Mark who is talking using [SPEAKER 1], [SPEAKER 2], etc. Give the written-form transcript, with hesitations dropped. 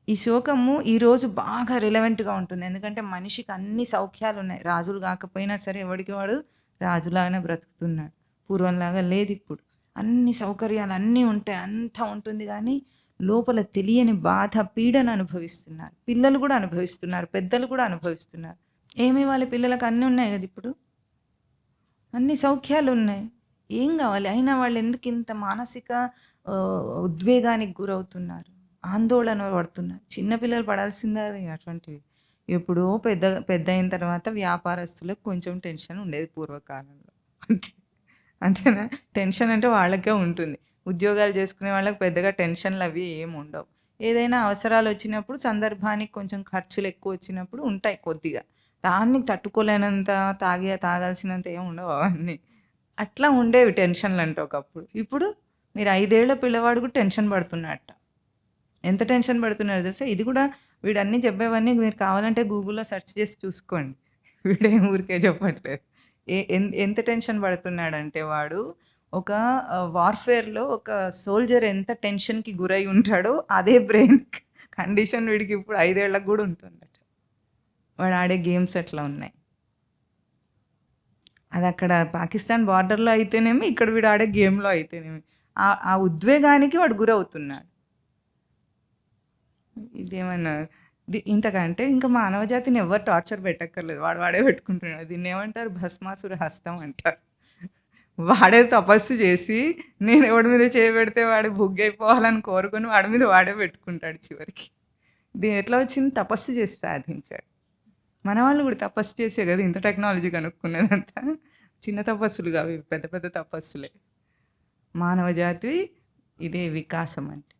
[SPEAKER 1] ఈ శోకము ఈరోజు బాగా రిలవెంట్‌గా ఉంటుంది. ఎందుకంటే మనిషికి అన్ని సౌఖ్యాలున్నాయి. రాజులు గాకపోయినా సరే ఎవడికి వాడు రాజులాగానే బ్రతుకుతున్నాడు. పూర్వంలాగా లేదిప్పుడు. అన్ని సౌకర్యాలు అన్నీ ఉంటాయి. అంతా ఉంటుంది గానీ, లోపల తెలియని బాధ, పీడను అనుభవిస్తున్నారు. పిల్లలు గూడా అనుభవిస్తున్నారు. పెద్దలు కూడా అనుభవిస్తున్నారు. ఏమివ్వాలి పిల్లలకి? అన్నీ ఉన్నాయి గదిప్పుడు. అన్ని సౌఖ్యాలున్నాయి. ఏం గావాలి? అయినా వాళ్ళెందుకింత మానసిక ఉద్వేగానికి గురవుతున్నారు? ఆందోళన పడుతున్నారు. చిన్న పిల్లలు పడాల్సిందే అది అటువంటివి. ఎప్పుడో పెద్దయిన తర్వాత వ్యాపారస్తులకు కొంచెం టెన్షన్ ఉండేది పూర్వకాలంలో. అంతే. అంతేనా? టెన్షన్ అంటే వాళ్ళకే ఉంటుంది. ఉద్యోగాలు చేసుకునే వాళ్ళకి పెద్దగా టెన్షన్‌లవి ఏముండవు. ఏదైనా అవసరాలొచ్చినప్పుడు, సందర్భానికి కొంచెం ఖర్చులెక్కువొచ్చినప్పుడు ఉంటాయి కొద్దిగా. దాన్ని తట్టుకోలేనంత తాగాల్సినంత ఏమి ఉండవు అవన్నీ. అట్లా ఉండేవి టెన్షన్‌లంటే ఒకప్పుడు. ఇప్పుడు మీరు 5 ఏళ్ల పిల్లవాడు కూడా టెన్షన్ పడుతున్నాడట. ఎంత టెన్షన్ పడుతున్నాడో తెలుసా? ఇది కూడా వీడన్నీ చెప్పేవన్నీ మీరు కావాలంటే గూగుల్‌లో సెర్చ్ చేసి చూసుకోండి. వీడేం ఊరికే చెప్పట్లేదు. ఎంత టెన్షన్ పడుతున్నాడంటే వాడు ఒక వార్‌ఫేర్‌లో ఒక సోల్జర్ ఎంత టెన్షన్‌కి గురై ఉంటాడో అదే బ్రెయిన్ కండిషన్ వీడికి ఇప్పుడు 5 ఏళ్ళకి కూడా ఉంటుందట. వాడు ఆడే గేమ్స్ అట్లా ఉన్నాయి. అదక్కడ పాకిస్తాన్ బార్డర్‌లో అయితేనేమి, ఇక్కడ వీడు ఆడే గేమ్‌లో అయితేనేమి. ఆ ఉద్వేగానికి వాడు గురవుతున్నాడు. ఇదేమన్నా ఇంతకంటే ఇంకా మానవ జాతిని ఎవ్వరు టార్చర్ పెట్టక్కర్లేదు. వాడే పెట్టుకుంటున్నాడు. దీన్నేమంటారు? భస్మాసుర హస్తం అంటారు. వాడే తపస్సు చేసి, నేను ఎవడి మీద చేయి పెడితే వాడు బుగ్గైపోవాలని కోరుకొని వాడి మీద వాడే పెట్టుకుంటాడు చివరికి. ఎట్లా వచ్చింది? తపస్సు చేసి సాధించాడు. మన వాళ్ళు కూడా తపస్సు చేసే కదా ఇంత టెక్నాలజీ కనుక్కున్నదంతా. చిన్న తపస్సులు కావు ఇవి, పెద్ద పెద్ద తపస్సులే. మానవ జాతి ఇదే వికాసం అంటే.